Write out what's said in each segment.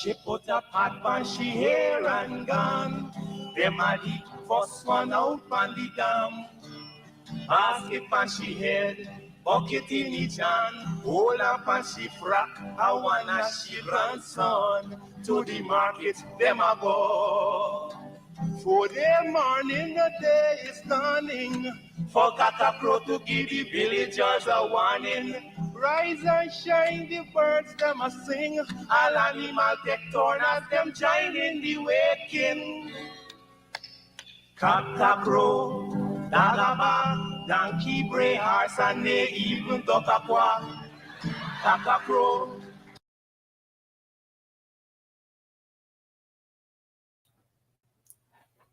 She put a pot on she hair and gone. Them a the first one out on the dam. Basket on she head, bucket in each hand. Hold up on she frack, I wanna she grandson. To the market, them a go. For the morning, the day is dawning. For Catacrow to give the villagers a warning. Rise and shine, the birds them a sing. All animal take turn as them join in the waking. Catacrow, Dagaba, donkey, bray, horse, and they even Tokakwa. Catacrow.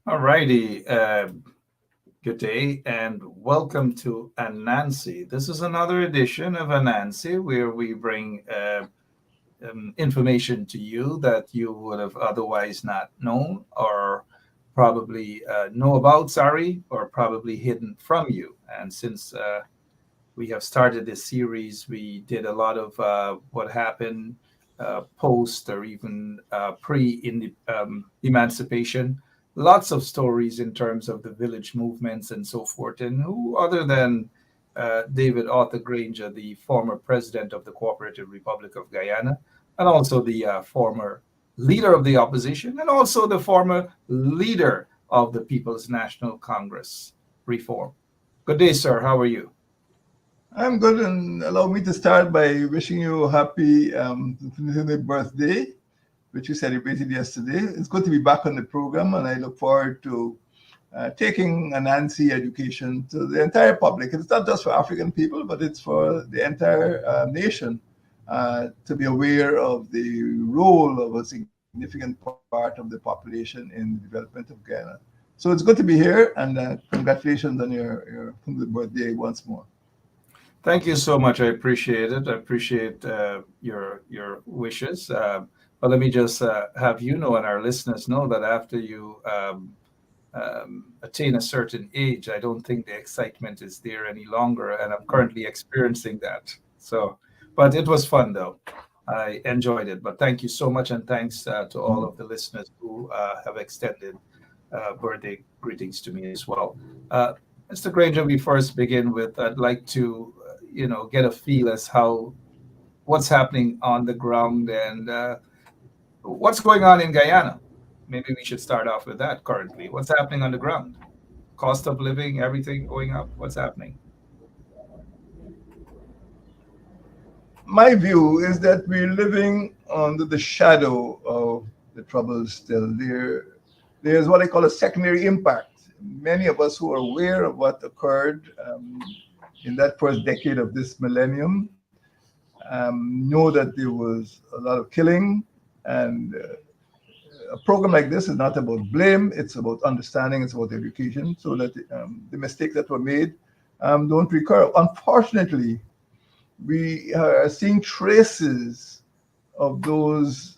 All righty. Good day and welcome to Anansi. This is another edition of Anansi where we bring information to you that you would have otherwise not known or probably know about, sorry, or probably hidden from you. And since we have started this series, we did a lot of what happened post or even pre-emancipation. Lots of stories in terms of the village movements and so forth. And who other than David Arthur Granger, the former president of the Cooperative Republic of Guyana, and also the former leader of the opposition, and also the former leader of the People's National Congress Reform. Good day, sir. How are you? I'm good, and allow me to start by wishing you a happy 25th birthday, which you celebrated yesterday. It's good to be back on the program, and I look forward to taking Anansi education to the entire public. It's not just for African people, but it's for the entire nation to be aware of the role of a significant part of the population in the development of Guyana. So it's good to be here, and congratulations on your 25th birthday once more. Thank you so much. I appreciate it. I appreciate your wishes. But let me just have you know and our listeners know that after you attain a certain age, I don't think the excitement is there any longer, and I'm currently experiencing that. So, but it was fun though. I enjoyed it. But thank you so much, and thanks to all of the listeners who have extended birthday greetings to me as well. Mr. Granger, we first begin with, I'd like to, get a feel as what's happening on the ground and what's going on in Guyana. Maybe we should start off with that currently. What's happening on the ground? Cost of living, everything going up? What's happening? My view is that we're living under the shadow of the troubles still. There's what I call a secondary impact. Many of us who are aware of what occurred in that first decade of this millennium know that there was a lot of killing, and a program like this is not about blame, it's about understanding, it's about education, so that the mistakes that were made don't recur. Unfortunately, we are seeing traces of those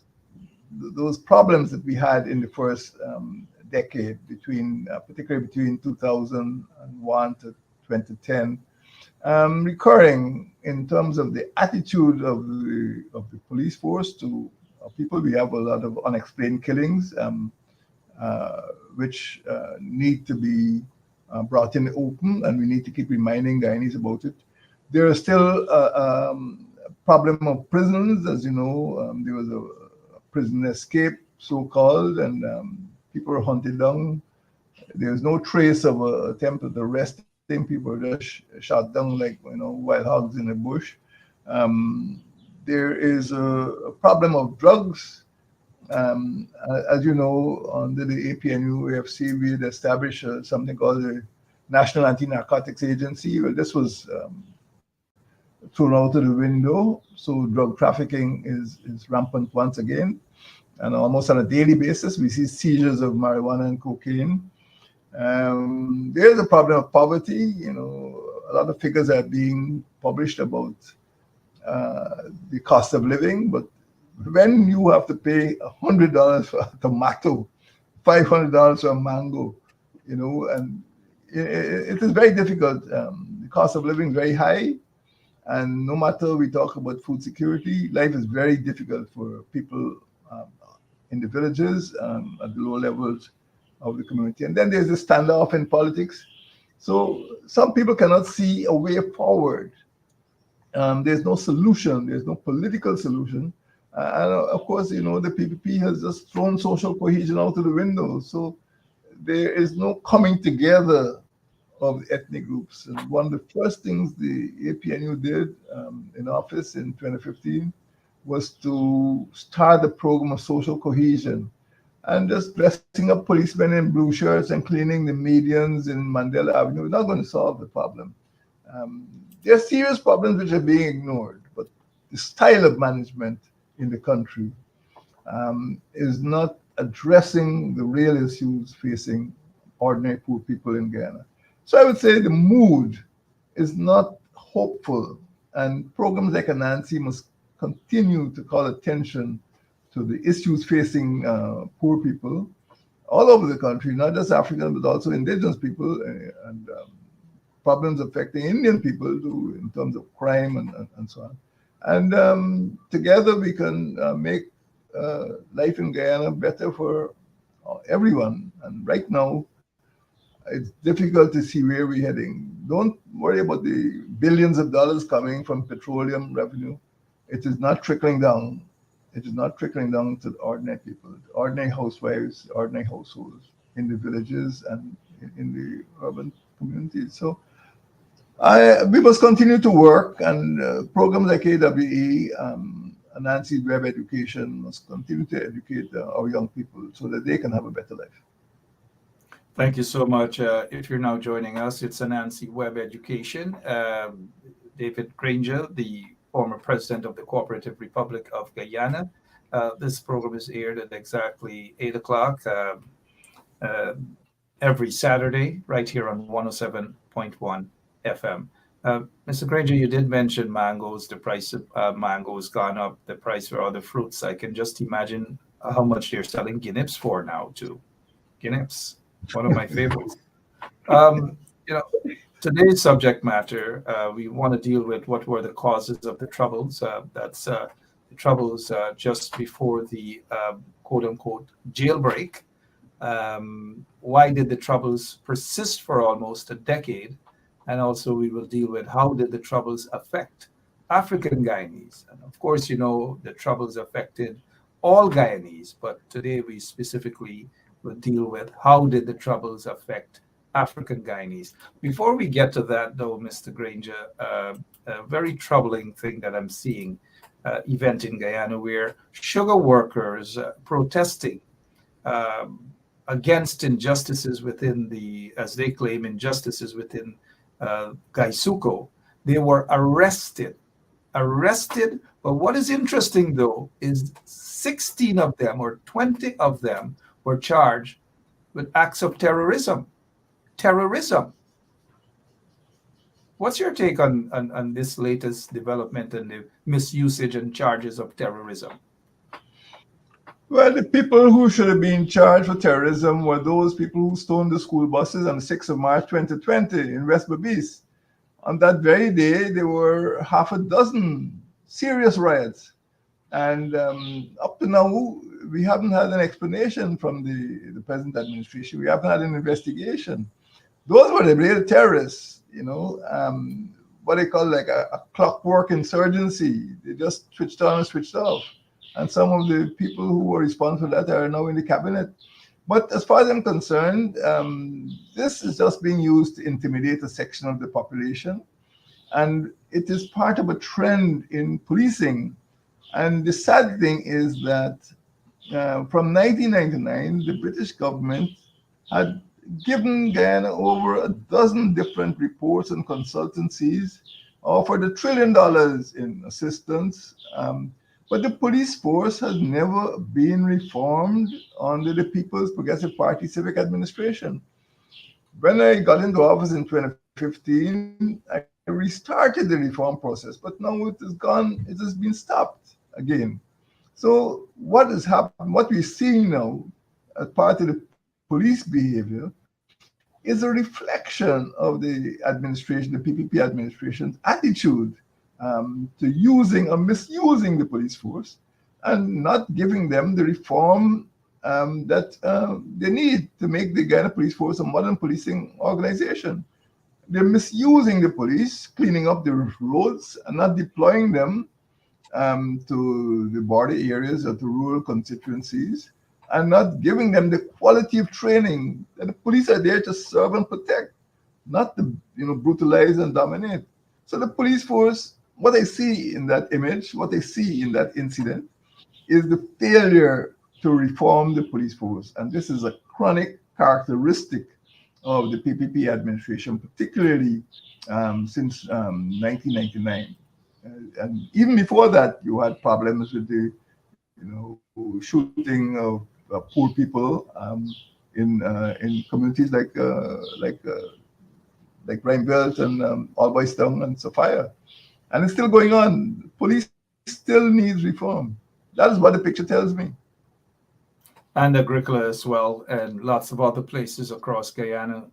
problems that we had in the first decade, particularly between 2001 to 2010, recurring in terms of the attitude of the police force to people. We have a lot of unexplained killings, which need to be brought in the open, and we need to keep reminding Guyanese about it. There is still a problem of prisons. As you know, there was a prison escape, so-called, and people were hunted down. There's no trace of an attempt at arresting. People were just shot down like wild hogs in a bush. There is a problem of drugs. As you know, under the APNU AFC, we had established something called the National Anti-Narcotics Agency. Well, this was thrown out of the window. So drug trafficking is rampant once again. And almost on a daily basis, we see seizures of marijuana and cocaine. There's a problem of poverty. A lot of figures are being published about the cost of living, but when you have to pay $100 for a tomato, $500 for a mango, and it is very difficult. The cost of living is very high, and no matter we talk about food security, life is very difficult for people um, in the villages, at the lower levels of the community. And then there's the standoff in politics. So some people cannot see a way forward. There's no solution. There's no political solution. And of course, the PPP has just thrown social cohesion out of the window. So there is no coming together of the ethnic groups. And one of the first things the APNU did in office in 2015 was to start a program of social cohesion. And just dressing up policemen in blue shirts and cleaning the medians in Mandela Avenue is not going to solve the problem. There are serious problems which are being ignored, but the style of management in the country is not addressing the real issues facing ordinary poor people in Guyana. So I would say the mood is not hopeful, and programs like Anansi must continue to call attention to the issues facing poor people all over the country, not just African, but also indigenous people, and problems affecting Indian people too, in terms of crime and so on. And together we can make life in Guyana better for everyone. And right now, it's difficult to see where we're heading. Don't worry about the billions of dollars coming from petroleum revenue. It is not trickling down. It is not trickling down to the ordinary people, ordinary housewives, ordinary households in the villages and in the urban communities. So we must continue to work, and programs like AWE, Anansi Web Education must continue to educate our young people so that they can have a better life. Thank you so much. If you're now joining us, it's Anansi Web Education. David Granger, the former president of the Cooperative Republic of Guyana. This program is aired at exactly 8 o'clock every Saturday, right here on 107.1 FM. Mr. Granger, you did mention mangoes. The price of mangoes gone up. The price for other fruits. I can just imagine how much they're selling guineps for now, too. Guineps, one of my favorites. Today's subject matter, we want to deal with what were the causes of the Troubles. That's the Troubles just before the quote-unquote jailbreak. Why did the Troubles persist for almost a decade? And also we will deal with how did the Troubles affect African Guyanese? And of course, the Troubles affected all Guyanese, but today we specifically will deal with how did the Troubles affect African Guyanese. Before we get to that, though, Mr. Granger, a very troubling thing that I'm seeing event in Guyana where sugar workers protesting against injustices within as they claim, injustices within Gaisuco. They were arrested. But what is interesting, though, is 16 of them or 20 of them were charged with acts of terrorism. What's your take on this latest development and the misusage and charges of terrorism? Well, the people who should have been charged for terrorism were those people who stormed the school buses on the 6th of March 2020 in West Berbice. On that very day, there were half a dozen serious riots. And up to now, we haven't had an explanation from the present administration. We haven't had an investigation. Those were the real terrorists, what they call like a clockwork insurgency. They just switched on and switched off. And some of the people who were responsible for that are now in the cabinet. But as far as I'm concerned, this is just being used to intimidate a section of the population. And it is part of a trend in policing. And the sad thing is that from 1999, the British government had given Guyana over a dozen different reports and consultancies, offered $1 trillion in assistance. But the police force has never been reformed under the People's Progressive Party civic administration. When I got into office in 2015, I restarted the reform process, but now it has been stopped again. So what has happened, what we're seeing now as part of the police behavior is a reflection of the administration, the PPP administration's attitude to using or misusing the police force. and not giving them the reform that they need to make the Guyana Police Force a modern policing organization. They're misusing the police, cleaning up the roads, and not deploying them to the border areas or to rural constituencies, and not giving them the quality of training. And the police are there to serve and protect, not to brutalize and dominate. So the police force, what I see in that image, what I see in that incident, is the failure to reform the police force, and this is a chronic characteristic of the PPP administration, particularly since 1999. And even before that, you had problems with the, shooting of poor people in communities like Rhinebelt and All Town and Sophia, and it's still going on. Police still needs reform. That is what the picture tells me. And Agricola as well, and lots of other places across Guyana.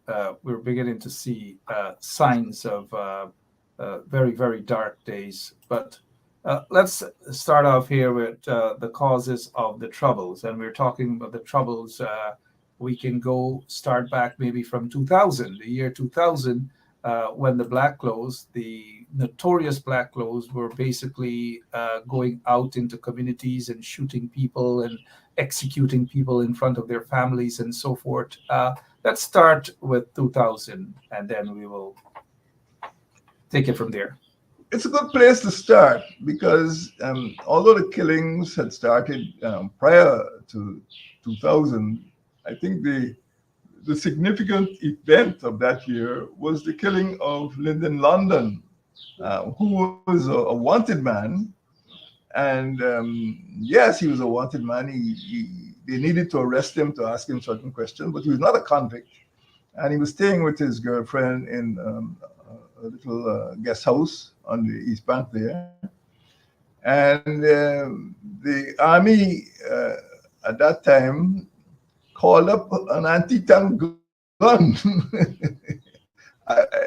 We're beginning to see signs of very, very dark days. But let's start off here with the causes of the troubles. And we're talking about the troubles. We can start back maybe from 2000, the year 2000, when the Black Clothes, the notorious Black Clothes, were basically going out into communities and shooting people and executing people in front of their families and so forth. Let's start with 2000, and then we will take it from there. It's a good place to start because although the killings had started prior to 2000, I think the significant event of that year was the killing of Lyndon London, who was a wanted man. And yes, he was a wanted man. They needed to arrest him to ask him certain questions, but he was not a convict. And he was staying with his girlfriend in a little guest house on the East Bank there. And the army at that time called up an anti-tank gun.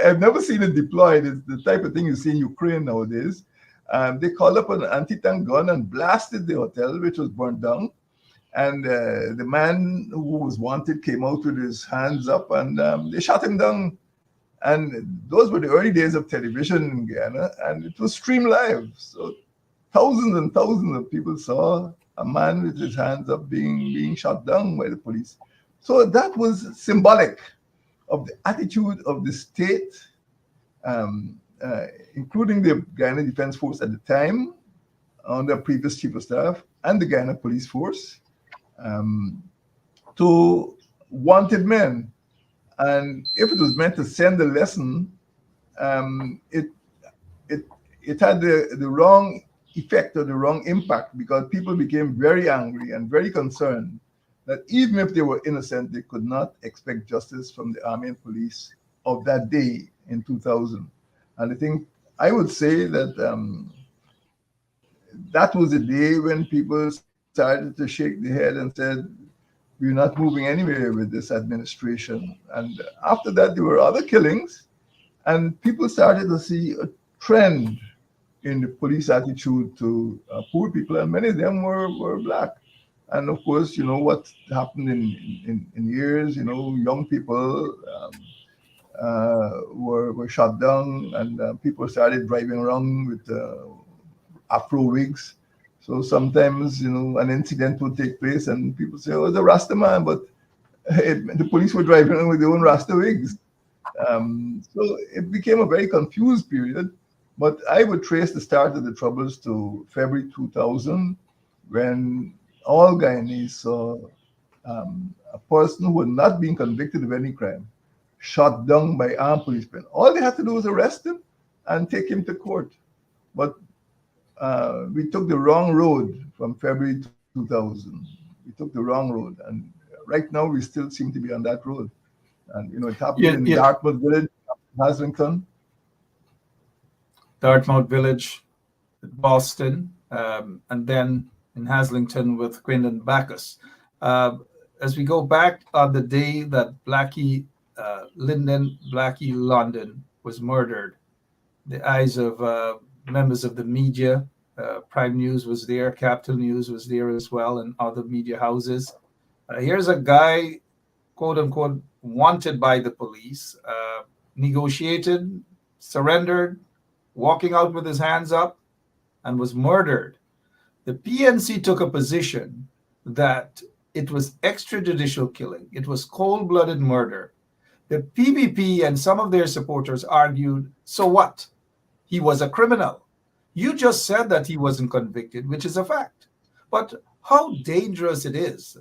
I've never seen it deployed. It's the type of thing you see in Ukraine nowadays. They called up an anti-tank gun and blasted the hotel, which was burnt down. And the man who was wanted came out with his hands up, and they shot him down. And those were the early days of television in Guyana, and it was streamed live. So thousands and thousands of people saw a man with his hands up being shot down by the police. So that was symbolic of the attitude of the state, including the Guyana Defense Force at the time, under previous chief of staff, and the Guyana Police Force, to wanted men. And if it was meant to send a lesson, it had the wrong effect or the wrong impact, because people became very angry and very concerned that even if they were innocent, they could not expect justice from the army and police of that day in 2000. And I would say that that was the day when people started to shake their head and said, we're not moving anywhere with this administration. And after that, there were other killings, and people started to see a trend in the police attitude to poor people, and many of them were Black. And of course, what happened in years, young people were shot down, and people started driving around with Afro wigs. So sometimes, an incident would take place and people say, oh, it's a Rasta man, but the police were driving around with their own Rasta wigs. So it became a very confused period. But I would trace the start of the troubles to February 2000, when all Guyanese saw a person who had not been convicted of any crime shot down by armed policemen. All they had to do was arrest him and take him to court. But we took the wrong road from February 2000. We took the wrong road. And right now, we still seem to be on that road. And, it happened in Dartmouth Village, Haslington. Dartmouth Village, Boston, and then in Haslington with Quindon Bacchus. As we go back on the day that Lyndon Blackie London was murdered, the eyes of members of the media Prime News was there, Capital News was there as well, and other media houses. Here's a guy, quote unquote, wanted by the police, negotiated, surrendered, walking out with his hands up, and was murdered. The PNC took a position that it was extrajudicial killing, it was cold blooded murder. The PBP and some of their supporters argued, so what? He was a criminal. You just said that he wasn't convicted, which is a fact. But how dangerous it is,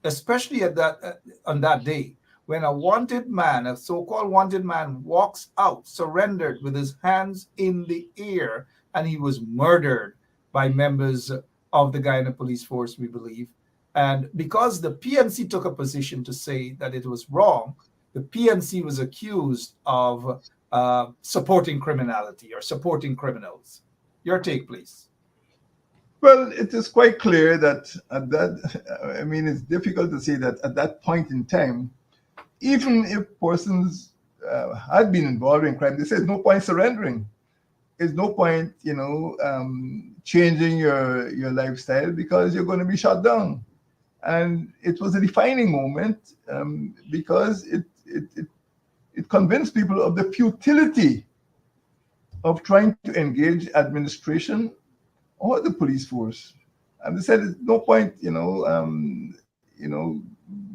especially on that day, when a wanted man, a so-called wanted man, walks out, surrendered with his hands in the air, and he was murdered by members of the Guyana police force, we believe. And because the PNC took a position to say that it was wrong, the PNC was accused of supporting criminality or supporting criminals. Your take, please. Well, it is quite clear that it's difficult to say that at that point in time, even if persons had been involved in crime, they say there's no point surrendering. There's no point, changing your lifestyle because you're going to be shot down. And it was a defining moment because it convinced people of the futility of trying to engage administration or the police force. And they said there's no point,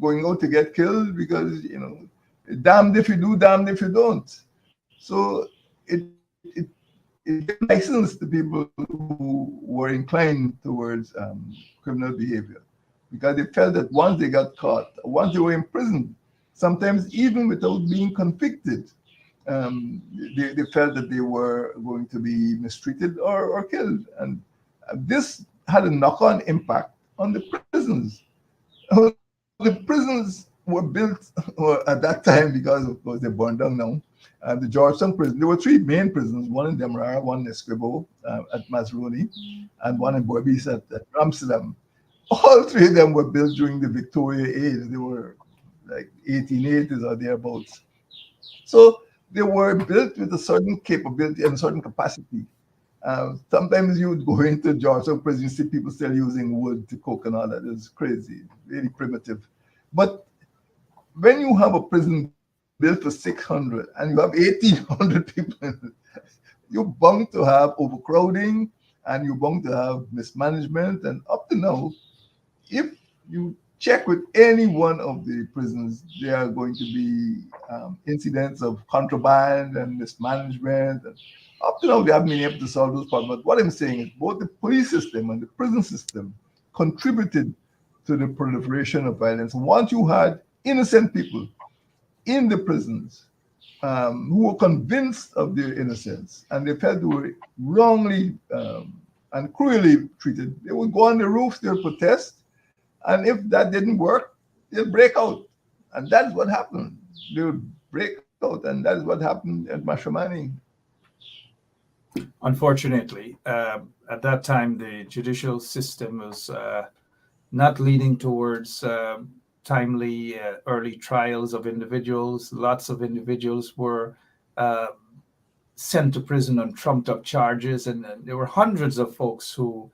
going out to get killed because, damned if you do, damned if you don't. So it licensed the people who were inclined towards criminal behavior because they felt that once they got caught, once they were imprisoned, sometimes even without being convicted, they felt that they were going to be mistreated or killed. And this had a knock-on impact on the prisons. The prisons were built at that time because, of course, they burned down now. The Georgetown prison, there were three main prisons, one in Demerara, one in Esquibo at Mazroni, and one in Borbis at Amsterdam. All three of them were built during the Victoria age. They were like 1880s or thereabouts. So they were built with a certain capability and a certain capacity. Sometimes you would go into Georgetown prison, you see people still using wood to cook and all that. It's crazy, really primitive. But when you have a prison built for 600 and you have 1,800 people, you're bound to have overcrowding and you're bound to have mismanagement. And up to now, if you check with any one of the prisons, there are going to be incidents of contraband and mismanagement. And up to now, they haven't been able to solve those problems. But what I'm saying is both the police system and the prison system contributed to the proliferation of violence. Once you had innocent people in the prisons who were convinced of their innocence and they felt they were wrongly and cruelly treated, they would go on the roofs, they would protest, and if that didn't work, they'll break out. And that's what happened. They would break out, and that's what happened at Mashamani. Unfortunately, at that time, the judicial system was not leading towards timely early trials of individuals. Lots of individuals were sent to prison on trumped-up charges, and there were hundreds of folks who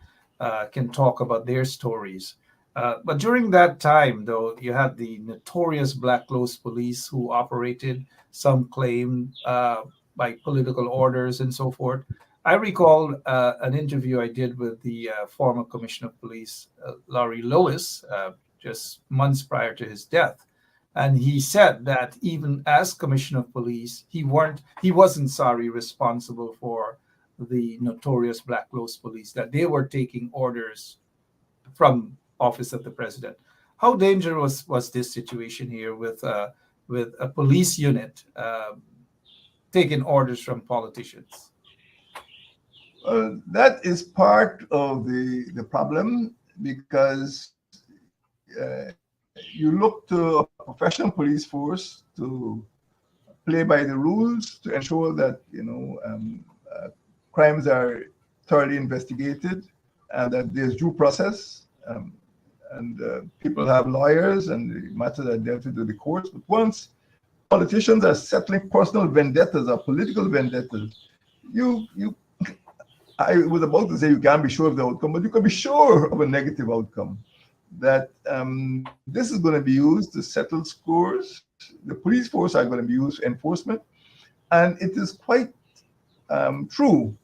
can talk about their stories. But during that time, though, you had the notorious Black Clothes Police who operated, some claim, by political orders and so forth. I recall an interview I did with the former Commissioner of Police, Laurie Lewis, just months prior to his death. And he said that even as Commissioner of Police, he wasn't responsible for the notorious Black Clothes Police, that they were taking orders from office of the president. How dangerous was this situation here with a police unit taking orders from politicians? That is part of the problem because you look to a professional police force to play by the rules to ensure that crimes are thoroughly investigated and that there's due process, and people have lawyers and the matters are dealt with the courts. But once politicians are settling personal vendettas or political vendettas, I was about to say you can't be sure of the outcome, but you can be sure of a negative outcome. That this is going to be used to settle scores. The police force are going to be used for enforcement. And it is quite true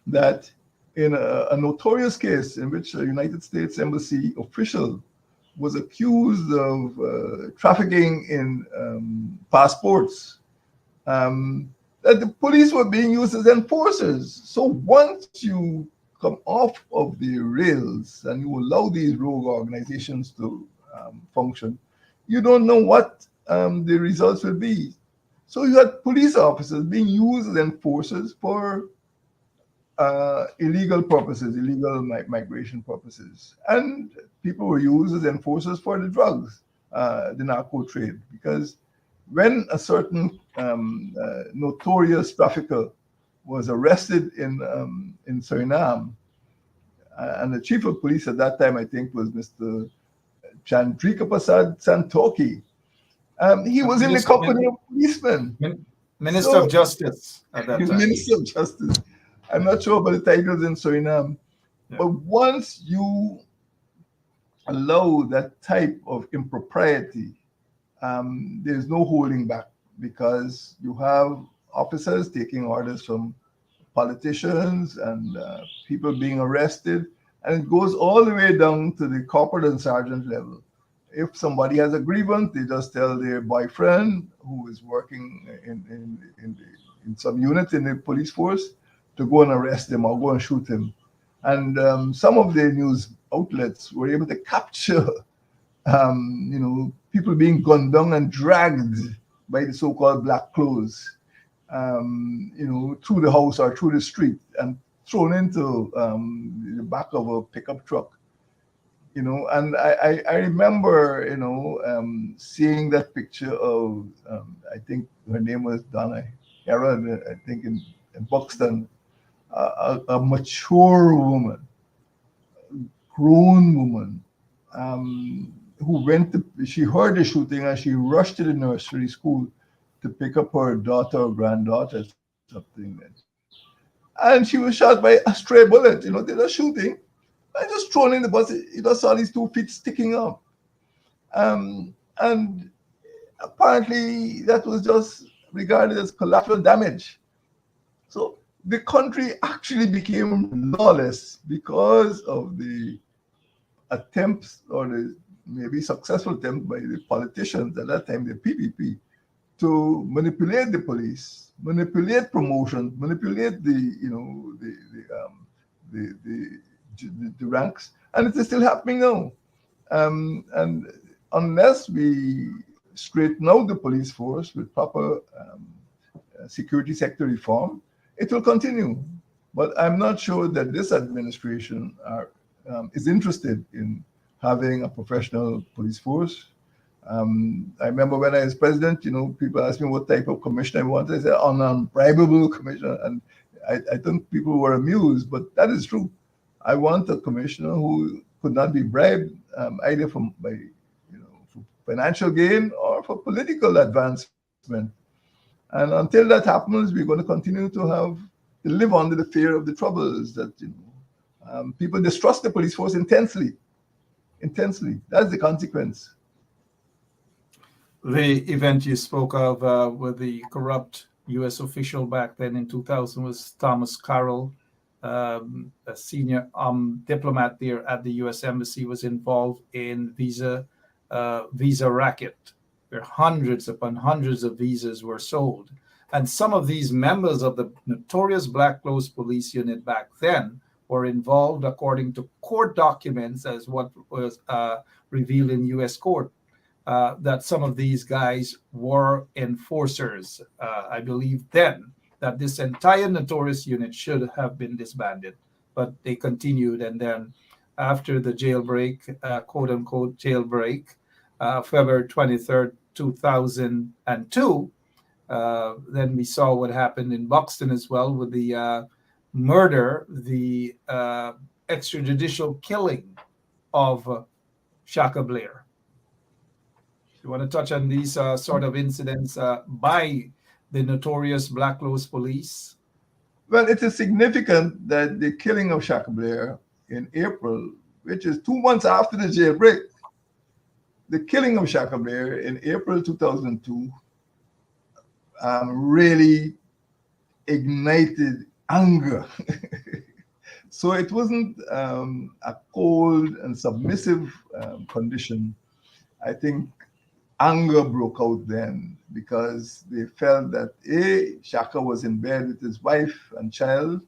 that in a notorious case in which a United States Embassy official was accused of trafficking in passports, that the police were being used as enforcers. So once you come off of the rails and you allow these rogue organizations to function, you don't know what the results will be. So you had police officers being used as enforcers for illegal purposes, illegal migration purposes. And people were used as enforcers for the drugs, the narco trade. Because when a certain notorious trafficker was arrested in Suriname, and the chief of police at that time, I think, was Mr. Chandrika Prasad Santoki. He was in the company of policemen. Minister of Justice at that time. Minister of Justice. I'm not sure about the titles in Suriname. Yeah. But once you allow that type of impropriety, there's no holding back, because you have officers taking orders from politicians and people being arrested, and it goes all the way down to the corporal and sergeant level. If somebody has a grievance, they just tell their boyfriend who is working in some unit in the police force to go and arrest him or go and shoot him. And some of the news outlets were able to capture, people being gunned down and dragged by the so-called black clothes, through the house or through the street and thrown into the back of a pickup truck. And I remember, seeing that picture of, I think her name was Donna Hera, I think in Buxton, a mature woman, grown woman, who she heard the shooting and she rushed to the nursery school to pick up her daughter or granddaughter, something. And she was shot by a stray bullet. They were shooting. I just thrown in the bus. You just saw these 2 feet sticking up. And apparently that was just regarded as collateral damage. So the country actually became lawless because of the attempts, or the maybe successful attempt by the politicians at that time, the PPP, to manipulate the police, manipulate promotion, manipulate the ranks, and it is still happening now. And unless we straighten out the police force with proper security sector reform, it will continue. But I'm not sure that this administration is interested in having a professional police force. I remember when I was president, people asked me what type of commissioner I wanted. I said, an unbribable commissioner. And I think people were amused, but that is true. I want a commissioner who could not be bribed, either for financial gain or for political advancement. And until that happens, we're going to continue to live under the fear of the troubles that, people distrust the police force intensely. That's the consequence. The event you spoke of with the corrupt U.S. official back then in 2000 was Thomas Carroll, a senior diplomat there at the U.S. Embassy, was involved in visa racket, where hundreds upon hundreds of visas were sold. And some of these members of the notorious Black Clothes Police Unit back then were involved, according to court documents, as what was revealed in U.S. court, that some of these guys were enforcers. I believe then that this entire notorious unit should have been disbanded, but they continued. And then after the jailbreak, quote unquote jailbreak, February 23rd, 2002, then we saw what happened in Buxton as well with the murder, the extrajudicial killing of Shaka Blair. You want to touch on these sort of incidents by the notorious Black Clothes Police? Well, it is significant that the killing of Shaka Blair in April, which is 2 months after the jailbreak, the killing of Shaka Blair in April 2002 really ignited anger. So it wasn't a cold and submissive condition. I think anger broke out then because they felt that Shaka was in bed with his wife and child,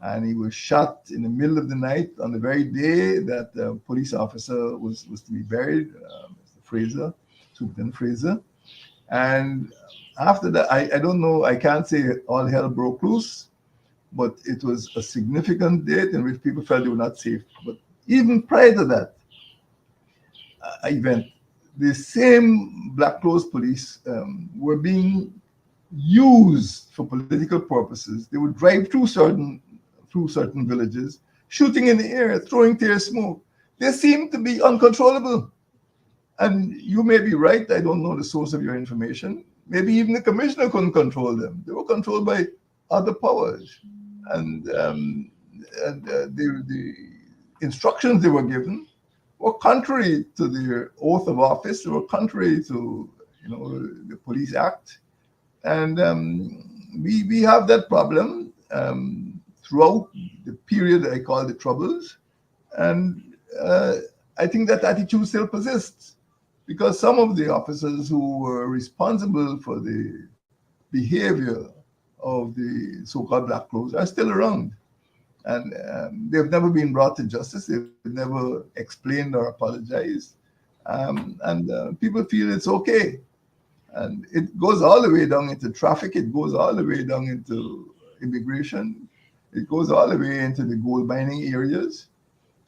and he was shot in the middle of the night on the very day that the police officer was to be buried, Mr. Fraser, Superintendent Fraser. And after that, I don't know, I can't say all hell broke loose, but it was a significant date in which people felt they were not safe. But even prior to that event, the same Black Clothes Police were being used for political purposes. They would drive through certain villages, shooting in the air, throwing tear smoke. They seemed to be uncontrollable. And you may be right, I don't know the source of your information. Maybe even the commissioner couldn't control them. They were controlled by other powers. And the instructions they were given were contrary to their oath of office. They were contrary to the Police Act. And we have that problem throughout the period I call the Troubles. And I think that attitude still persists because some of the officers who were responsible for the behavior of the so-called Black Clothes are still around. And they've never been brought to justice. They've never explained or apologized. And people feel it's okay. And it goes all the way down into traffic. It goes all the way down into immigration. It goes all the way into the gold mining areas.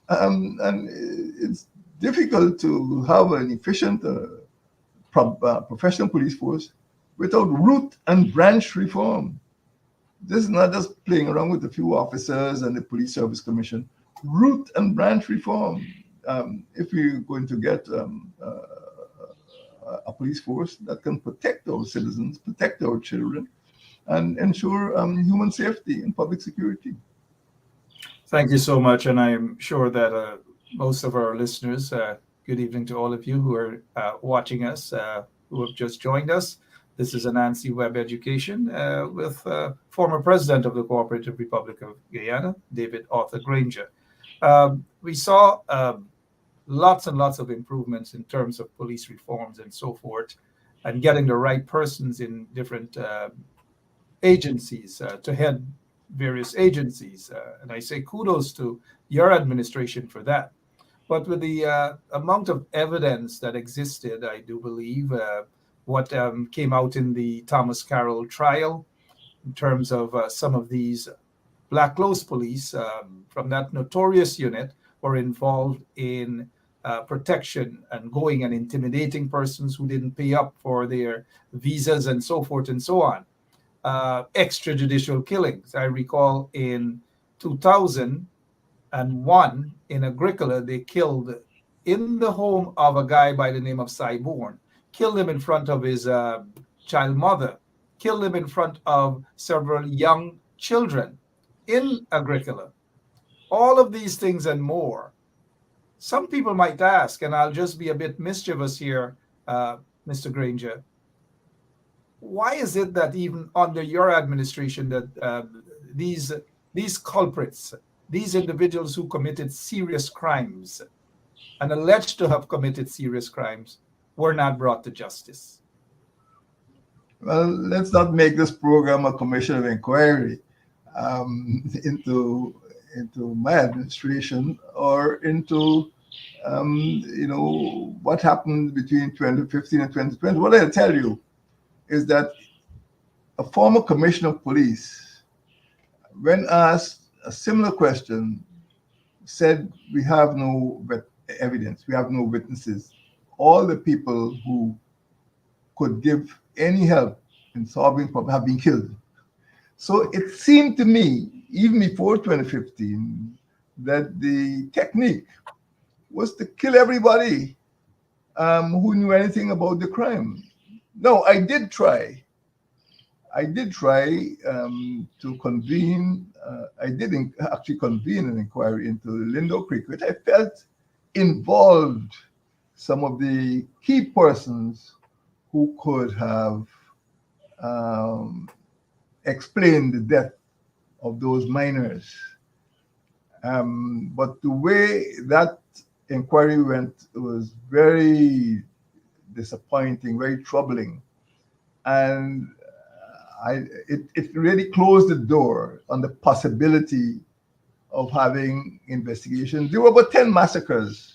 And it's difficult to have an efficient professional police force without root and branch reform. This is not just playing around with a few officers and the Police Service Commission. Root and branch reform. If we're going to get a police force that can protect our citizens, protect our children, and ensure human safety and public security. Thank you so much. And I'm sure that most of our listeners, good evening to all of you who are watching us, who have just joined us. This is Anansi Web Education with former president of the Cooperative Republic of Guyana, David Arthur Granger. We saw lots and lots of improvements in terms of police reforms and so forth, and getting the right persons in different agencies to head various agencies. And I say kudos to your administration for that. But with the amount of evidence that existed, I do believe what came out in the Thomas Carroll trial in terms of some of these Black Clothes Police from that notorious unit were involved in protection and going and intimidating persons who didn't pay up for their visas and so forth and so on. Extrajudicial killings. I recall in 2001 in Agricola, they killed in the home of a guy by the name of Cyborn, killed him in front of his child mother, killed him in front of several young children in Agricola. All of these things and more. Some people might ask, and I'll just be a bit mischievous here, Mr. Granger, why is it that even under your administration that these culprits, these individuals who committed serious crimes and alleged to have committed serious crimes were not brought to justice? Well, let's not make this program a commission of inquiry into my administration or into what happened between 2015 and 2020. What I'll tell you is that a former commissioner of police, when asked a similar question, said, we have no evidence, we have no witnesses. All the people who could give any help in solving problems have been killed. So it seemed to me, even before 2015, that the technique was to kill everybody who knew anything about the crime. No, I did try I did try to convene, I did actually convene an inquiry into Lindo Creek, which I felt involved some of the key persons who could have um, explained the death of those miners. But the way that inquiry went was very disappointing, very troubling. And it really closed the door on the possibility of having investigations. There were about 10 massacres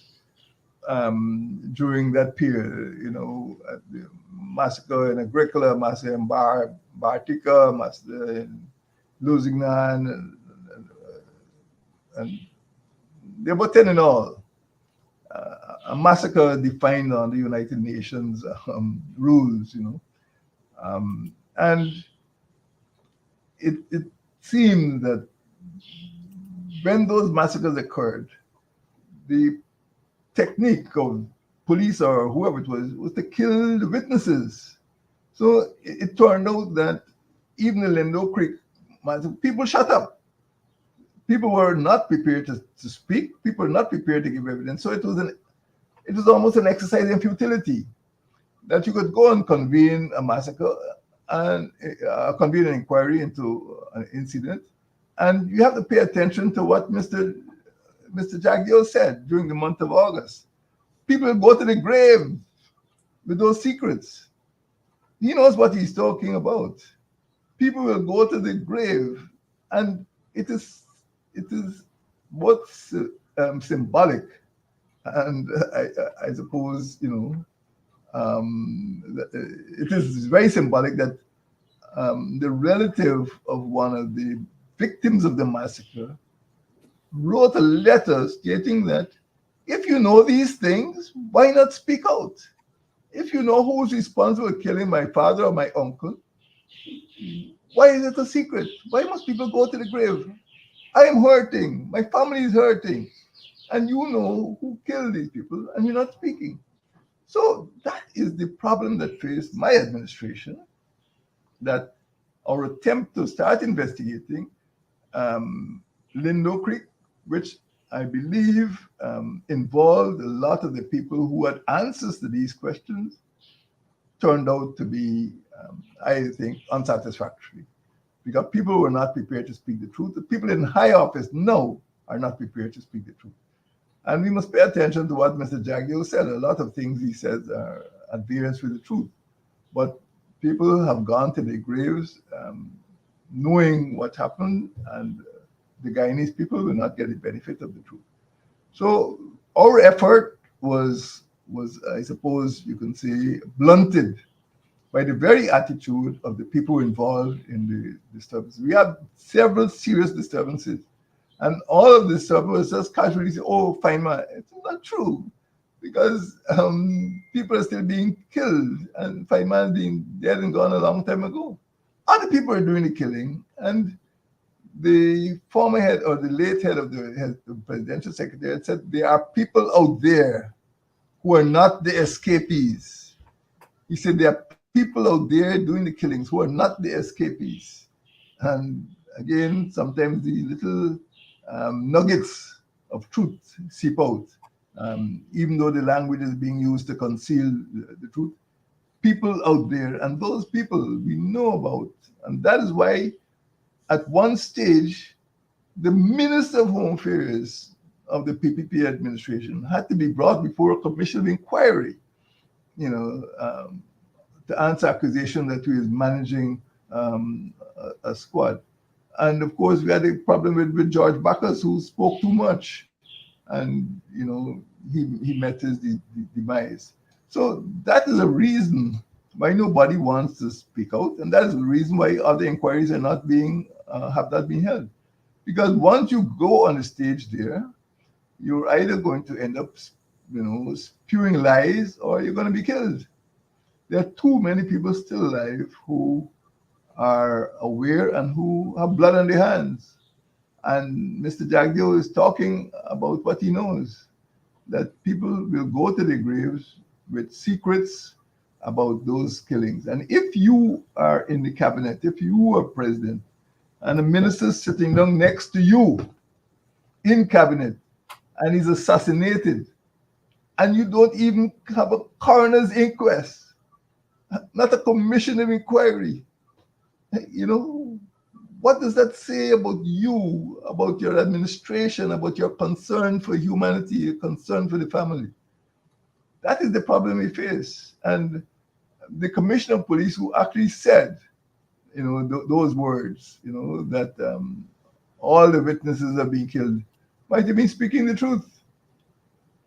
during that period, the massacre in Agricola, massacre in Bartica, massacre in Lusignan, and there were 10 in all. A massacre defined on the United Nations rules, and it seemed that when those massacres occurred, the technique of police or whoever it was to kill the witnesses. So it turned out that even the Lindo Creek massacre, people shut up. People were not prepared to speak. People were not prepared to give evidence. So it was almost an exercise in futility that you could go and convene a massacre and convene an inquiry into an incident, and you have to pay attention to what Mr. Jagdeo said during the month of August. People go to the grave with those secrets. He knows what he's talking about. People will go to the grave, and it is both symbolic, and I suppose it is very symbolic that the relative of one of the victims of the massacre wrote a letter stating that if you know these things, why not speak out? If you know who's responsible for killing my father or my uncle, why is it a secret? Why must people go to the grave? I am hurting. My family is hurting. And you know who killed these people, and you're not speaking. So that is the problem that faced my administration, that our attempt to start investigating Lindo Creek, which I believe involved a lot of the people who had answers to these questions, turned out to be, I think, unsatisfactory, because people were not prepared to speak the truth. The people in high office now are not prepared to speak the truth. And we must pay attention to what Mr. Jagdeo said. A lot of things he said are at variance with the truth. But people have gone to their graves knowing what happened, and the Guyanese people will not get the benefit of the truth. So our effort was I suppose you can say, blunted by the very attitude of the people involved in the disturbance. We had several serious disturbances, and all of this stuff was just casually say, oh, fine man. It's not true, because people are still being killed, and fine man being dead and gone a long time ago. Other people are doing the killing, and the former head or the late head of the presidential secretariat said there are people out there who are not the escapees. He said there are people out there doing the killings who are not the escapees. And again, sometimes the little nuggets of truth seep out, even though the language is being used to conceal the truth. People out there, and those people we know about. And that is why at one stage, the Minister of Home Affairs of the PPP administration had to be brought before a commission of inquiry, to answer accusation that he is managing a squad. And of course, we had a problem with George Bacchus, who spoke too much, and he met his demise. So that is a reason why nobody wants to speak out, and that is the reason why other inquiries are not being have not been held. Because once you go on the stage there, you're either going to end up, spewing lies, or you're going to be killed. There are too many people still alive who are aware and who have blood on their hands. And Mr. Jagdeo is talking about what he knows, that people will go to their graves with secrets about those killings. And if you are in the cabinet, if you are president, and a minister sitting down next to you in cabinet, and he's assassinated, and you don't even have a coroner's inquest, not a commission of inquiry, you know, what does that say about you, about your administration, about your concern for humanity, your concern for the family? That is the problem we face. And the commissioner of police, who actually said, you know, those words, you know, that all the witnesses are being killed, might have been speaking the truth.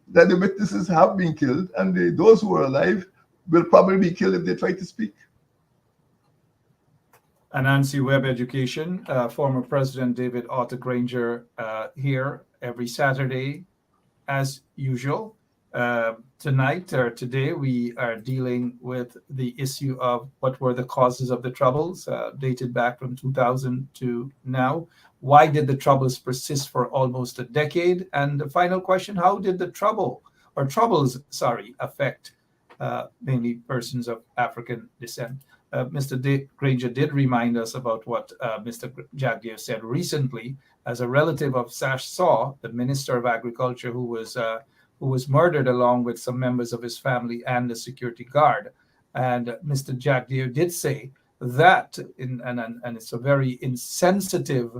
That the witnesses have been killed, and those who are alive will probably be killed if they try to speak. Anansi Web Education, former President David Arthur Granger here every Saturday, as usual. Tonight or today, we are dealing with the issue of what were the causes of the troubles, dated back from 2000 to now. Why did the troubles persist for almost a decade? And the final question, how did the troubles affect mainly persons of African descent? Mr. Granger did remind us about what Mr. Jagdeo said recently as a relative of Sash Saw, the Minister of Agriculture, who was murdered along with some members of his family and the security guard. And Mr. Jagdeo did say that, and it's a very insensitive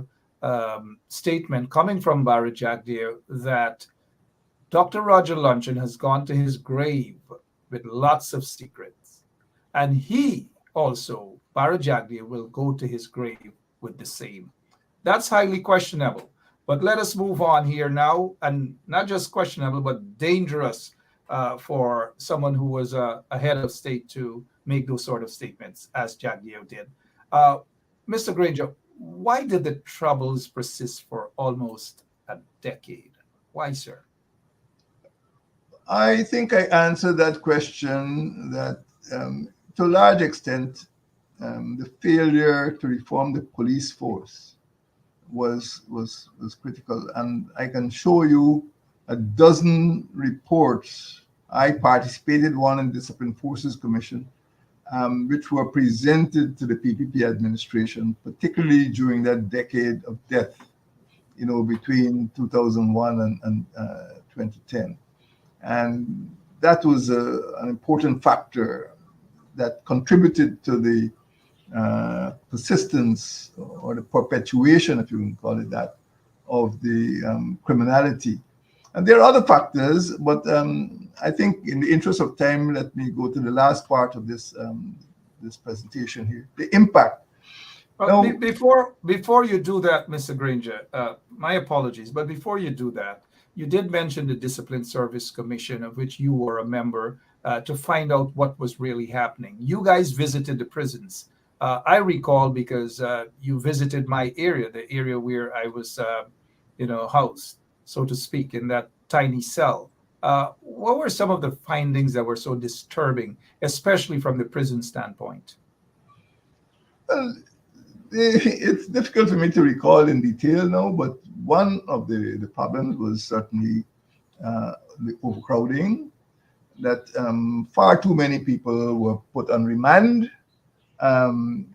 statement coming from Barra Jagdeo, that Dr. Roger Luncheon has gone to his grave with lots of secrets. And he also, Barra Jagdeo, will go to his grave with the same. That's highly questionable. But let us move on here now, and not just questionable, but dangerous for someone who was a head of state to make those sort of statements, as Jagdeo did. Mr. Granger, why did the troubles persist for almost a decade? Why, sir? I think I answered that question that to a large extent, the failure to reform the police force was critical. And I can show you a dozen reports. I participated one in Discipline Forces Commission, which were presented to the PPP administration, particularly during that decade of death, you know, between 2001 and 2010. And that was an important factor that contributed to the persistence or the perpetuation, if you can call it that, of the criminality. And there are other factors, but I think in the interest of time, let me go to the last part of this this presentation here, the impact. Well, before you do that, Mr. Granger, my apologies, but before you do that, you did mention the Discipline Service Commission, of which you were a member, to find out what was really happening. You guys visited the prisons. I recall because you visited my area, the area where I was, housed, so to speak, in that tiny cell. What were some of the findings that were so disturbing, especially from the prison standpoint? Well, it's difficult for me to recall in detail now, but one of the problems was certainly the overcrowding, that far too many people were put on remand.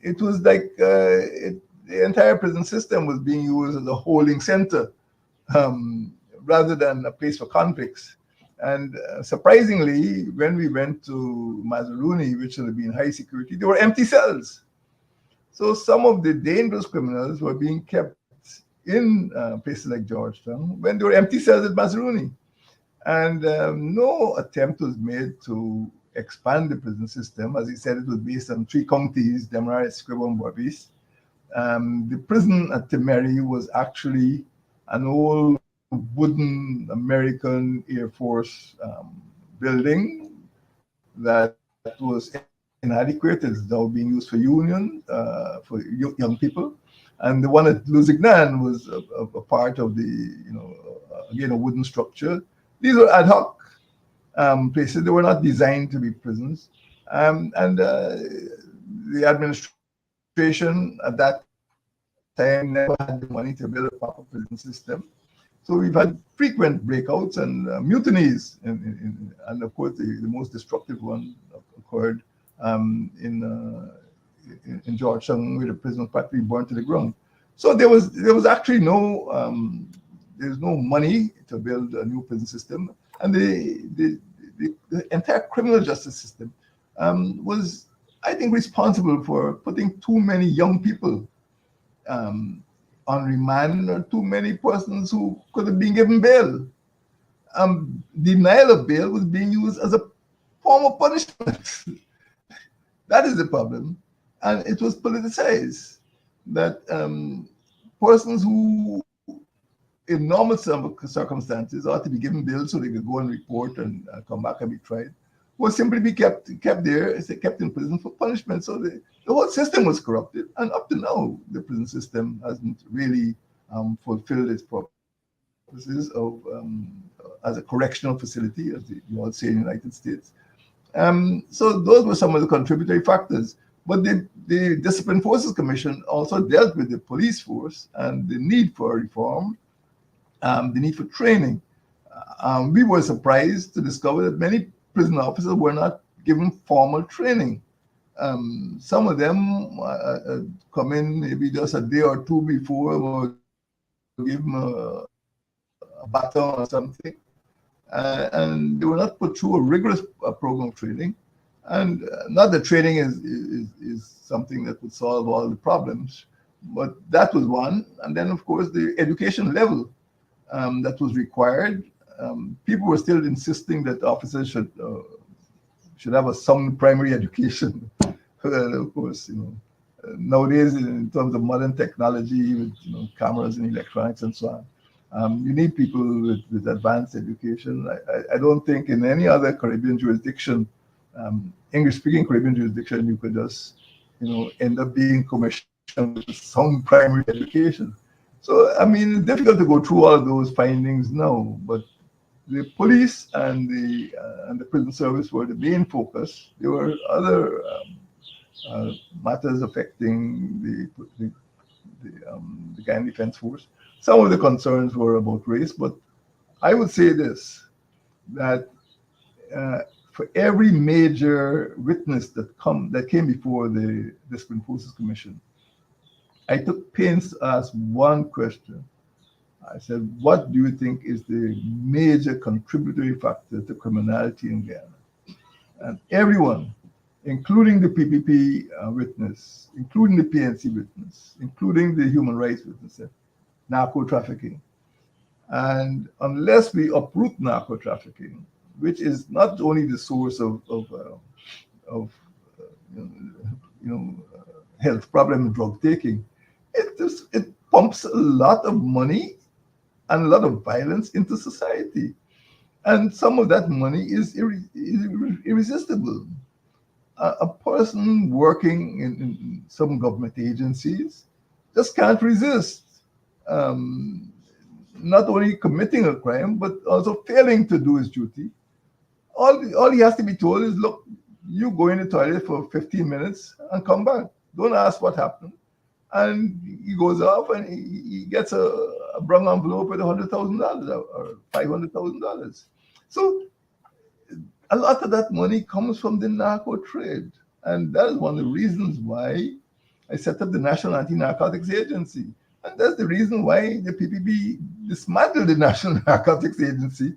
It was like the entire prison system was being used as a holding center rather than a place for convicts. And surprisingly, when we went to Mazaruni, which should have been high security, there were empty cells. So some of the dangerous criminals were being kept in places like Georgetown when there were empty cells at Mazaruni. And no attempt was made to expand the prison system. As he said, it was based on 3 counties, Demerara, Essequibo, and Berbice. The prison at Temeri was actually an old wooden American Air Force building that was inadequate. It's now being used for union, for young people. And the one at Lusignan was a part of the, again, a wooden structure. These were ad hoc places. They were not designed to be prisons. And the administration at that time never had the money to build a proper prison system. So we've had frequent breakouts and mutinies. And of course, the most destructive one occurred in Georgetown, where the prison was practically burnt to the ground. So there was actually there's no money to build a new prison system, and the entire criminal justice system was, I think, responsible for putting too many young people on remand, or too many persons who could have been given bail. Denial of bail was being used as a form of punishment. That is the problem. And it was politicized that persons who, in normal circumstances, ought to be given bail so they could go and report and come back and be tried, would simply be kept there, kept in prison for punishment. So the whole system was corrupted. And up to now, the prison system hasn't really fulfilled its purposes of as a correctional facility, as you all say in the United States. So those were some of the contributory factors. But the Discipline Forces Commission also dealt with the police force and the need for reform, the need for training. We were surprised to discover that many prison officers were not given formal training. Some of them come in maybe just a day or two before, or give them a baton or something. And they were not put through a rigorous program of training. And not that training is something that would solve all the problems, but that was one. And then, of course, the education level that was required. People were still insisting that officers should have some primary education. Of course, nowadays, in terms of modern technology with cameras and electronics and so on, you need people with advanced education. I don't think in any other Caribbean jurisdiction, English-speaking Caribbean jurisdiction, you could just end up being commissioned with some primary education. So I mean, it's difficult to go through all of those findings now, but the police and the prison service were the main focus. There were other matters affecting the Guyana Defense Force. Some of the concerns were about race, but I would say this, that for every major witness that came before the Discipline Forces Commission, I took pains to ask one question. I said, what do you think is the major contributory factor to criminality in Guyana? And everyone, including the PPP witness, including the PNC witness, including the human rights witness, said narco-trafficking. And unless we uproot narco-trafficking, which is not only the source of health problem, drug taking, it pumps a lot of money and a lot of violence into society. And some of that money is irresistible. A person working in some government agencies just can't resist not only committing a crime, but also failing to do his duty. All he has to be told is, look, you go in the toilet for 15 minutes and come back. Don't ask what happened. And he goes off and he gets a brown envelope with $100,000 or $500,000. So a lot of that money comes from the narco trade. And that is one of the reasons why I set up the National Anti-Narcotics Agency. And that's the reason why the PPP dismantled the National Narcotics Agency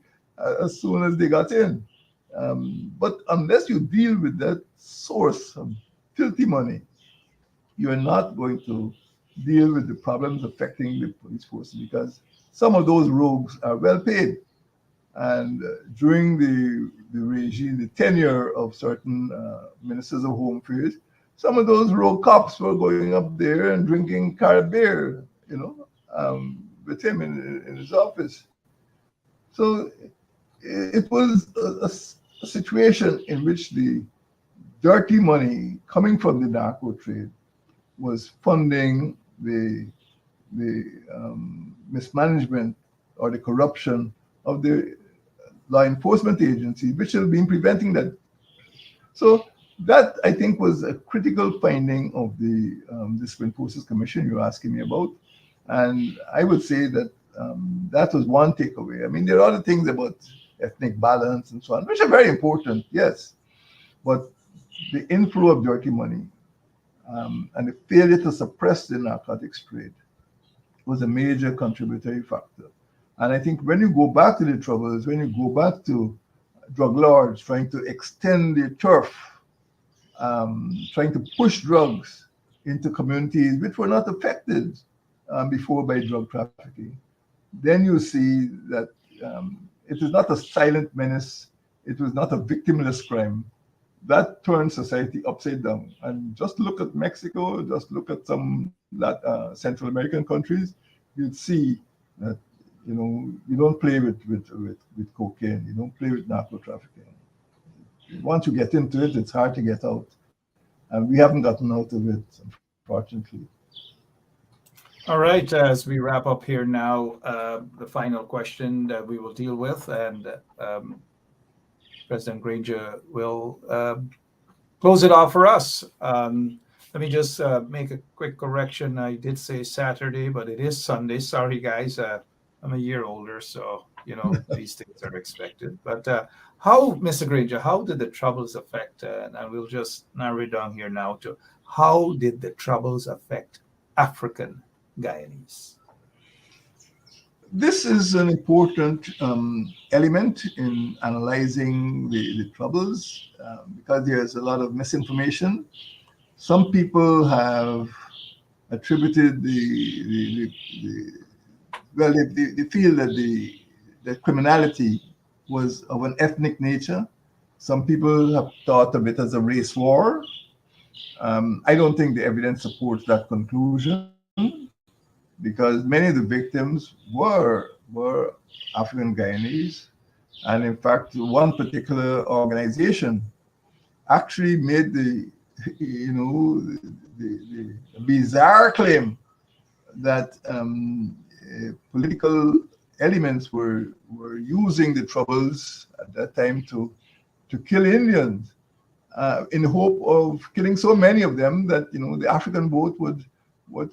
as soon as they got in. But unless you deal with that source of filthy money, you're not going to deal with the problems affecting the police force, because some of those rogues are well paid. And during the regime, the tenure of certain ministers of Home Affairs, some of those rogue cops were going up there and drinking carrot beer, with him in his office. So it was a situation in which the dirty money coming from the narco trade was funding the mismanagement or the corruption of the law enforcement agencies, which have been preventing that. So that, I think, was a critical finding of the Discipline Forces Commission you're asking me about. And I would say that that was one takeaway. I mean, there are other things about ethnic balance and so on, which are very important, yes. But the inflow of dirty money and the failure to suppress the narcotics trade was a major contributory factor. And I think when you go back to the troubles, when you go back to drug lords trying to extend their turf, trying to push drugs into communities which were not affected before by drug trafficking, then you see that it is not a silent menace, it was not a victimless crime. That turned society upside down. And just look at Mexico, just look at some Central American countries, you'd see that you don't play with cocaine, you don't play with narco-trafficking. Once you get into it, it's hard to get out. And we haven't gotten out of it, unfortunately. All right, as we wrap up here now, the final question that we will deal with, and President Granger will close it off for us. Let me just make a quick correction. I did say Saturday, but it is Sunday. Sorry, guys. I'm a year older, so these things are expected. But how, Mr. Granger, how did the Troubles affect, and we'll just narrow it down here now to how did the Troubles affect African Guyanese? This is an important element in analyzing the Troubles because there's a lot of misinformation. Some people have attributed they feel that the criminality was of an ethnic nature. Some people have thought of it as a race war. I don't think the evidence supports that conclusion because many of the victims were African Guyanese. And in fact, one particular organization actually made the bizarre claim that political elements were using the Troubles at that time to kill Indians in the hope of killing so many of them that the African vote would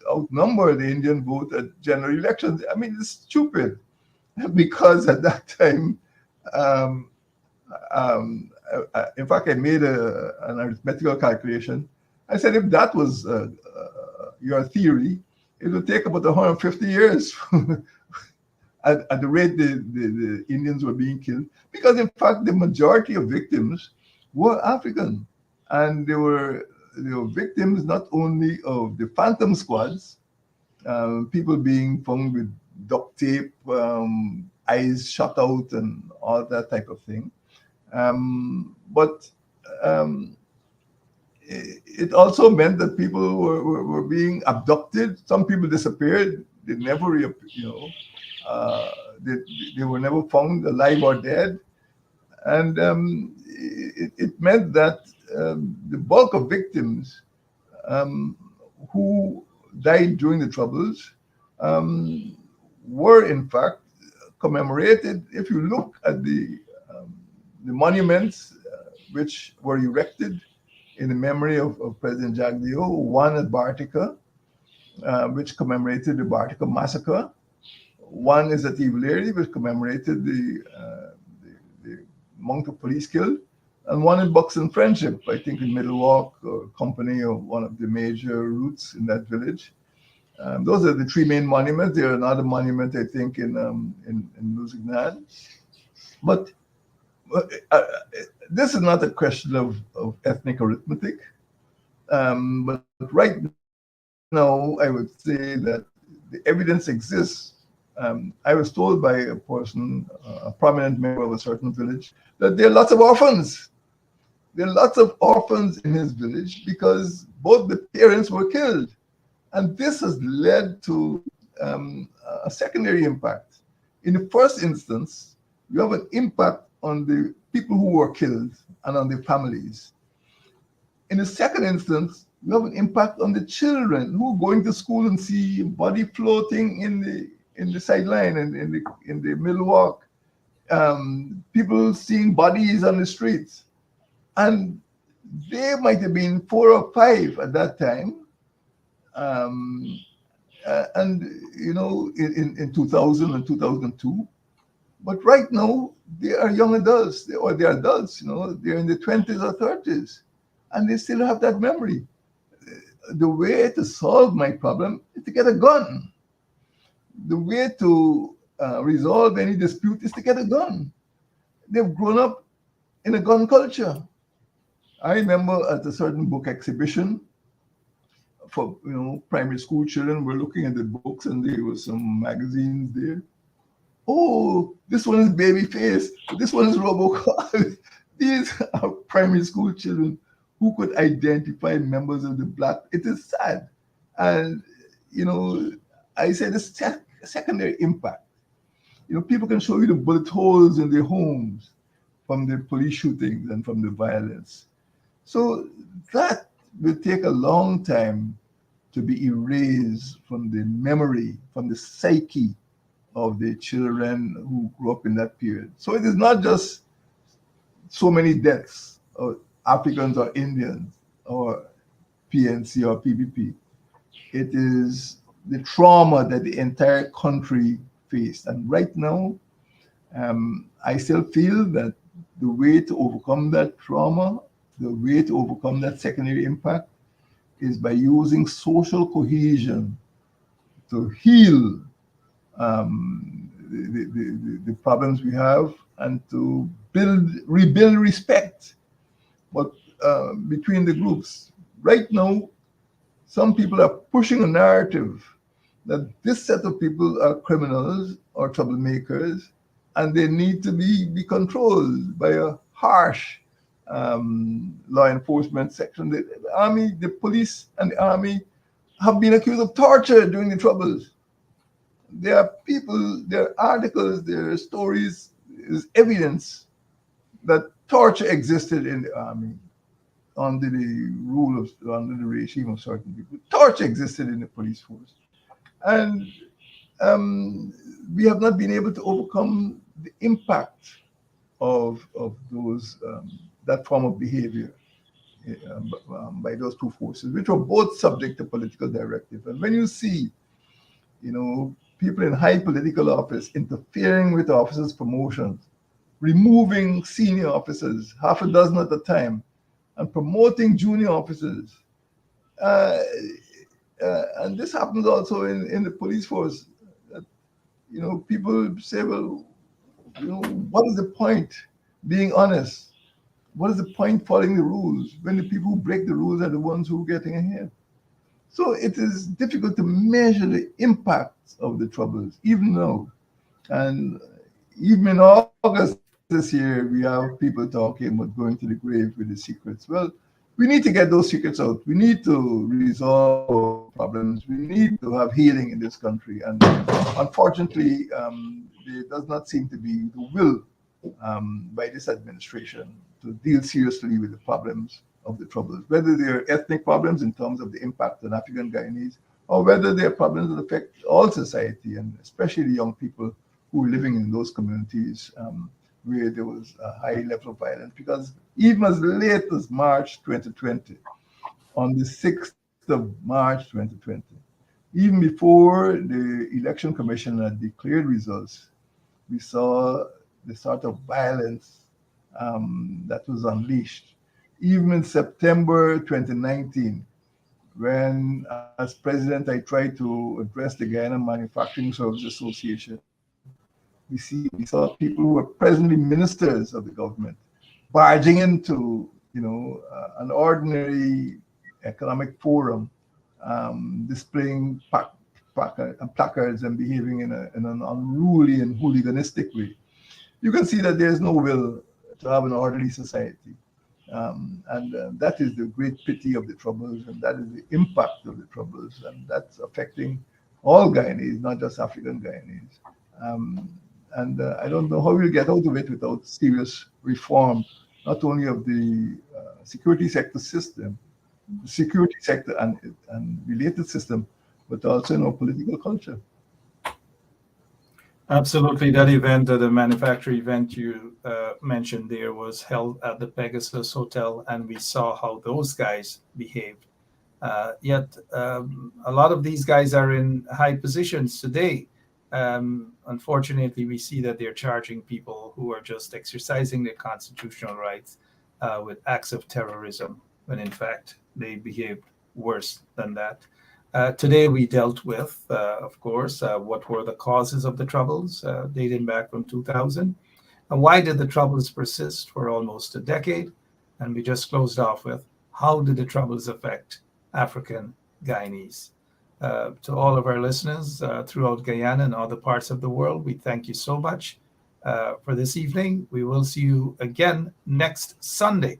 outnumber the Indian vote at general elections. I mean, it's stupid because at that time, in fact, I made an arithmetical calculation. I said if that was your theory, it would take about 150 years at the rate the Indians were being killed. Because in fact, the majority of victims were African. And they were victims not only of the phantom squads, people being found with duct tape, eyes shut out and all that type of thing. But it also meant that people were being abducted. Some people disappeared. They never reappeared. They were never found alive or dead. And it meant that the bulk of victims who died during the Troubles were in fact commemorated. If you look at the monuments which were erected in the memory of President Jagdeo, one at Bartica, which commemorated the Bartica massacre. One is at Evilary, which commemorated the amount of police killed. And one in Buxton Friendship, I think in Middlewalk or Company, or one of the major routes in that village. Those are the three main monuments. There are another monument, I think, in Lusignan. But this is not a question of ethnic arithmetic. But right now, I would say that the evidence exists. I was told by a person, a prominent member of a certain village, that there are lots of orphans. There are lots of orphans in his village because both the parents were killed. And this has led to a secondary impact. In the first instance, you have an impact on the people who were killed and on their families. In the second instance, you have an impact on the children who are going to school and see a body floating in the sideline and in the middle walk. People seeing bodies on the streets. And they might have been 4 or 5 at that time. In 2000 and 2002. But right now, they are young adults, they're adults, they're in the 20s or 30s. and they still have that memory. The way to solve my problem is to get a gun. The way to resolve any dispute is to get a gun. They've grown up in a gun culture. I remember at a certain book exhibition for primary school children, we're looking at the books and there were some magazines there. Oh, this one is Babyface. This one is Robocop. These are primary school children who could identify members of the black. It is sad. And, I say the secondary impact. People can show you the bullet holes in their homes from the police shootings and from the violence. So that will take a long time to be erased from the memory, from the psyche of the children who grew up in that period. So it is not just so many deaths of Africans or Indians or PNC or PPP. It is the trauma that the entire country faced. And right now, I still feel that the way to overcome that trauma, the way to overcome that secondary impact is by using social cohesion to heal the problems we have and to rebuild respect but between the groups. Right now, some people are pushing a narrative that this set of people are criminals or troublemakers and they need to be controlled by a harsh law enforcement section. The army, the police and the army have been accused of torture during the Troubles. There are people, there are articles, there are stories, there's evidence that torture existed in the army under under the regime of certain people. Torture existed in the police force. And we have not been able to overcome the impact of those that form of behavior by those two forces, which were both subject to political directive. And when you see, people in high political office interfering with officers' promotions, removing senior officers, half a dozen at a time, and promoting junior officers. And this happens also in the police force. People say, well, what is the point being honest? What is the point following the rules when the people who break the rules are the ones who are getting ahead? So it is difficult to measure the impacts of the Troubles, even now. And even in August this year, we have people talking about going to the grave with the secrets. Well, we need to get those secrets out. We need to resolve our problems. We need to have healing in this country. And unfortunately, there does not seem to be the will by this administration to deal seriously with the problems of the Troubles, whether they're ethnic problems in terms of the impact on African Guyanese, or whether they're problems that affect all society, and especially the young people who are living in those communities where there was a high level of violence. Because even as late as March 2020, on the 6th of March 2020, even before the Election Commission had declared results, we saw the sort of violence that was unleashed. Even in September 2019, when as president I tried to address the Guyana Manufacturing Services Association, we saw people who were presently ministers of the government barging into an ordinary economic forum, displaying placards and behaving in an unruly and hooliganistic way. You can see that there's no will to have an orderly society. And that is the great pity of the Troubles, and that is the impact of the Troubles, and that's affecting all Guyanese, not just African Guyanese. And I don't know how we'll get out of it without serious reform, not only of the security sector system, the security sector and related system, but also in our political culture. Absolutely. That event, the manufacturing event you mentioned there, was held at the Pegasus Hotel, and we saw how those guys behaved. Yet a lot of these guys are in high positions today. Unfortunately, we see that they're charging people who are just exercising their constitutional rights with acts of terrorism. when in fact they behaved worse than that. Today we dealt with, of course, what were the causes of the troubles dating back from 2000, and why did the troubles persist for almost a decade? And we just closed off with how did the troubles affect African Guyanese? To all of our listeners throughout Guyana and other parts of the world, we thank you so much for this evening. We will see you again next Sunday.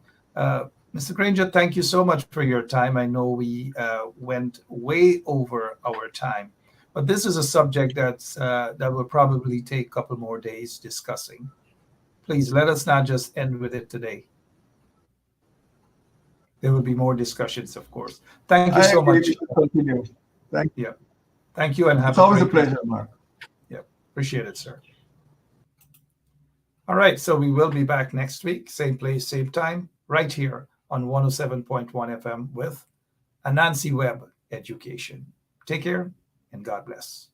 Mr. Granger, thank you so much for your time. I know we went way over our time, but this is a subject that will probably take a couple more days discussing. Please let us not just end with it today. There will be more discussions, of course. Thank you so much. Continue. Thank you. Yeah. Thank you, and have It's always a pleasure, Mark. Yeah, appreciate it, sir. All right, so we will be back next week, same place, same time, right here on 107.1 FM with Anansi Web Education. Take care and God bless.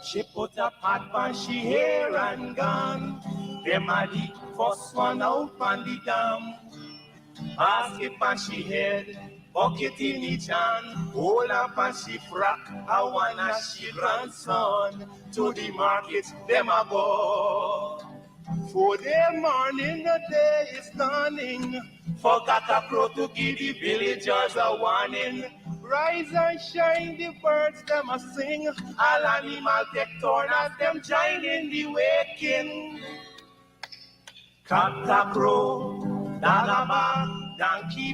She put a pot on she hair and gone. Them a the first one out on the dam. Basket on she head, bucket in each hand. Hold up on she frock, I wanna she grandson. To the market, them a go. For their morning, the day is dawning. Forgot a crow to give the villagers a warning. Rise and shine, the birds them a sing. All animal take turn as them join in the waking. Cock a crow, dog a bark, donkey